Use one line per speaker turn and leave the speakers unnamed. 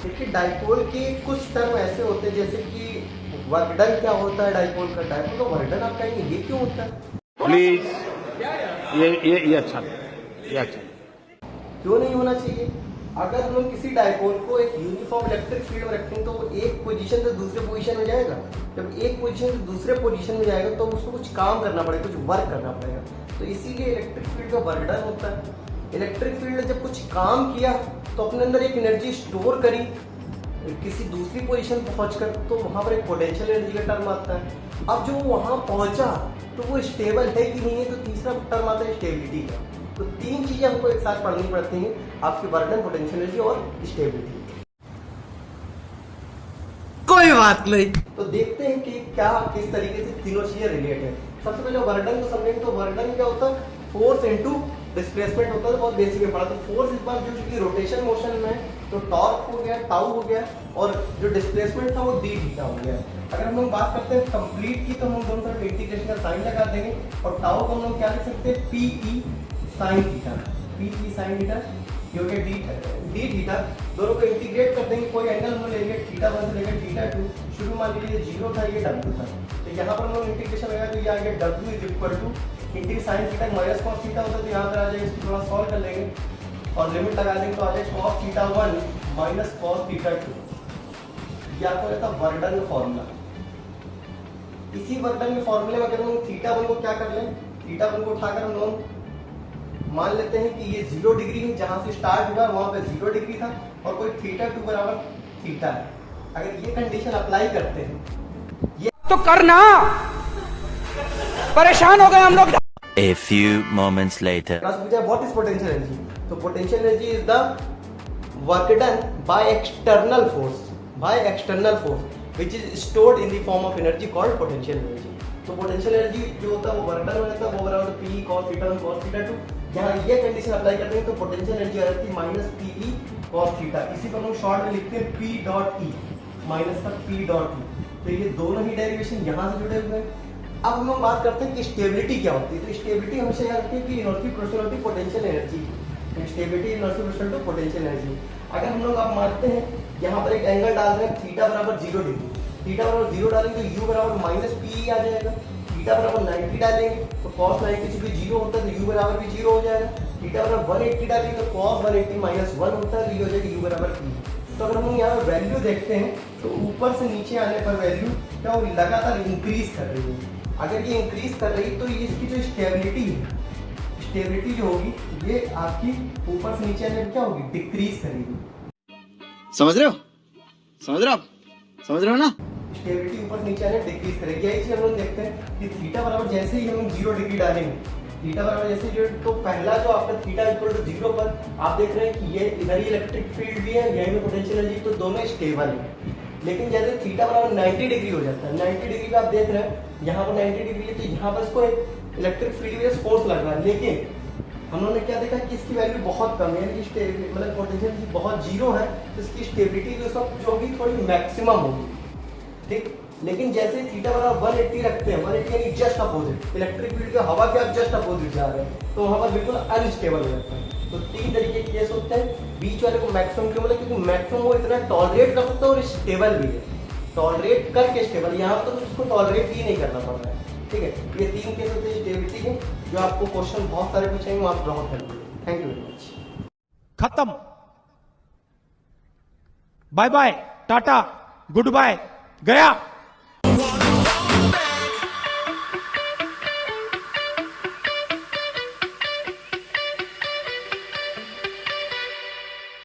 देखिए डाइपोल के कुछ टर्म ऐसे होते हैं जैसे कि वर्क डन क्या होता है, डाइपोल का वर्क डन आप कहेंगे ये क्यों होता है?
प्लीज ये अच्छा ये अच्छा
क्यों नहीं होना चाहिए? अगर हम लोग किसी डाइपोल को एक यूनिफॉर्म इलेक्ट्रिक फील्ड में रखें तो वो एक पोजीशन से दूसरे पोजीशन में जाएगा। जब एक पोजीशन से दूसरे पोजीशन में जाएगा तो उसको कुछ काम करना पड़ेगा, कुछ वर्क करना पड़ेगा। तो इसीलिए इलेक्ट्रिक फील्ड का वर्क डन होता है। इलेक्ट्रिक फील्ड ने जब कुछ काम किया तो अपने अंदर एक एनर्जी स्टोर करी किसी दूसरी पोजीशन पहुंचकर, तो वहां पर एक पोटेंशियल एनर्जी का टर्म आता है। अब जो वहां पहुंचा तो वो स्टेबल है कि नहीं है, तो तीसरा टर्म आता है स्टेबिलिटी का। तो तीन चीजें हमको एक साथ पढ़नी पड़ती हैं, आपकी वर्क डन, पोटेंशियल एनर्जी और स्टेबिलिटी।
कोई बात नहीं।
तो देखते हैं कि क्या किस तरीके से तीनों चीजें रिलेट है। सबसे पहले वर्क डन को समझेंगे तो वर्क डन क्या होता है? फोर्स इनटू डिस्प्लेसमेंट होता है। बहुत बेसिक है पढ़ा। तो फोर्स इस बार जो रोटेशन मोशन में तो टॉर्क हो गया, टाउ हो गया, और जो डिस्प्लेसमेंट था वो डी थीटा हो गया। अगर हम लोग बात करते हैं कंप्लीट की तो हम दोनों तरफ इंटीग्रेशन का साइन लगा देंगे, और टाउ को हम लोग क्या लिख सकते हैं? P E sine theta. P E sine theta ये हो गया डी थीटा। दोनों को इंटीग्रेट कर देंगे, कोई एंगल हम लोग लेंगे थीटा 1 से लेकर थीटा 2। शुरू मान लीजिए 0 था, ये w था, तो यहाँ पर हम लोग इंटीग्रेशन लगा तो ये आ गया w is equal to integrate sine theta minus cos theta होता है, तो यहाँ पर आ जाएगा। इसको थोड़ा सॉल्व कर लेंगे और लिमिट लगा देंगे तो आ जाएगा cos theta 1 minus cos theta 2। ये आपको रहता है वर्क डन का फॉर्मूला। इसी वर्क डन के फॉर्मूले में अगर हम थीटा 1 को क्या कर लें, थीटा 1 को उठाकर हम लोग मान लेते हैं कि ये 0 डिग्री है, जहां से स्टार्ट हुआ वहां पे 0 डिग्री था, और कोई थीटा 2 बराबर थीटा है। अगर ये कंडीशन अप्लाई करते हैं, ये
तो करना, परेशान हो गए हम लोग।
A few moments later.
What is potential energy? So potential energy is the work done by external force which is stored in the form of energy called potential energy. तो potential energy जो होता है वो work done रहता है, वो बराबर P cos theta 1 cos theta 2। यहाँ ये कंडीशन अप्लाई करते हैं तो पोटेंशियल एनर्जी आ जाती है minus P E cos theta. इसी को हम शॉर्ट में लिखते हैं P डॉट ई, माइनस का P डॉट ई। तो ये दोनों ही डेरिवेशन यहाँ से जुड़े हुए हैं। अब हम लोग बात करते हैं कि स्टेबिलिटी क्या होती है। तो स्टेबिलिटी हमेशा याद रखते हैं कि energy proportional to potential energy. Stability energy proportional to potential energy. अगर हम लोग आप मानते हैं यहाँ पर एक एंगल डाल रहे हैं थीटा बराबर 0 डिग्री, थीटा बराबर 0 डालेंगे तो u बराबर माइनस पी आ जाएगा। थीटा बराबर 90 डालेंगे तो cos 90 चूंकि 0 होता है तो u बराबर भी 0 हो जाएगा। थीटा बराबर 180 डालेंगे तो cos 180 माइनस 1 होता है, तो ये हो जाएगा u बराबर p। तो अगर हम यहाँ पर वैल्यू देखते हैं तो ऊपर से नीचे आने पर वैल्यू क्या होगी? लगातार इंक्रीज कर रही है। अगर ये इंक्रीज कर रही तो ये इसकी जो स्टेबिलिटी है, स्टेबिलिटी जो होगी ये आपकी ऊपर से नीचे आने पर क्या होगी? डिक्रीज करेगी।
समझ रहे हो? समझ रहे हो ना?
स्टेबिलिटी ऊपर से नीचे आने डिक्रीज करेगी। यही चीज हम लोग देखते हैं कि थीटा बराबर जैसे ही हम 0 डिग्री डालेंगे, थीटा बराबर जैसे 0, तो पहला जो आपका थीटा इक्वल टू 0 पर आप देख रहे हैं कि ये इधर ही इलेक्ट्रिक फील्ड भी है, यहीं पे पोटेंशियल एनर्जी, तो दोनों स्टेबल है। लेकिन जैसे थीटा बराबर 90 डिग्री हो जाता है, 90 डिग्री पे आप देख रहे हैं यहाँ पर 90 डिग्री है, तो यहाँ पर इसको एक इलेक्ट्रिक फील्ड में फोर्स लग रहा है। लेकिन हम लोगों ने क्या देखा कि इसकी वैल्यू बहुत कम है, यानी मतलब पोटेंशियल एनर्जी बहुत 0 है, तो इसकी स्टेबिलिटी जो होगी थोड़ी मैक्सिमम होगी, ठीक। लेकिन जैसे थीटा बराबर 180 रखते हैं, 180 यानी जस्ट अपोजिट, इलेक्ट्रिक फील्ड के हवा के आप जस्ट अपोजिट जा रहे हैं, तो हवा बिल्कुल अनस्टेबल हो जाता है। तो तीन तरीके के केस होते हैं। बीच वाले को मैक्सिमम क्यों बोला? क्योंकि मैक्सिमम वो इतना टॉलरेट कर सकता है और स्टेबल भी है, टॉलरेट करके स्टेबल। यहाँ पर तो उसको टॉलरेट ही नहीं करना पड़ रहा है, ठीक है। ये तीन केस होते हैं स्टेबिलिटी के, जो आपको क्वेश्चन बहुत सारे पूछेंगे, वो आप बहुत हेल्प करेंगे। Thank you very much.
खत्म, bye bye, tata, goodbye, गया।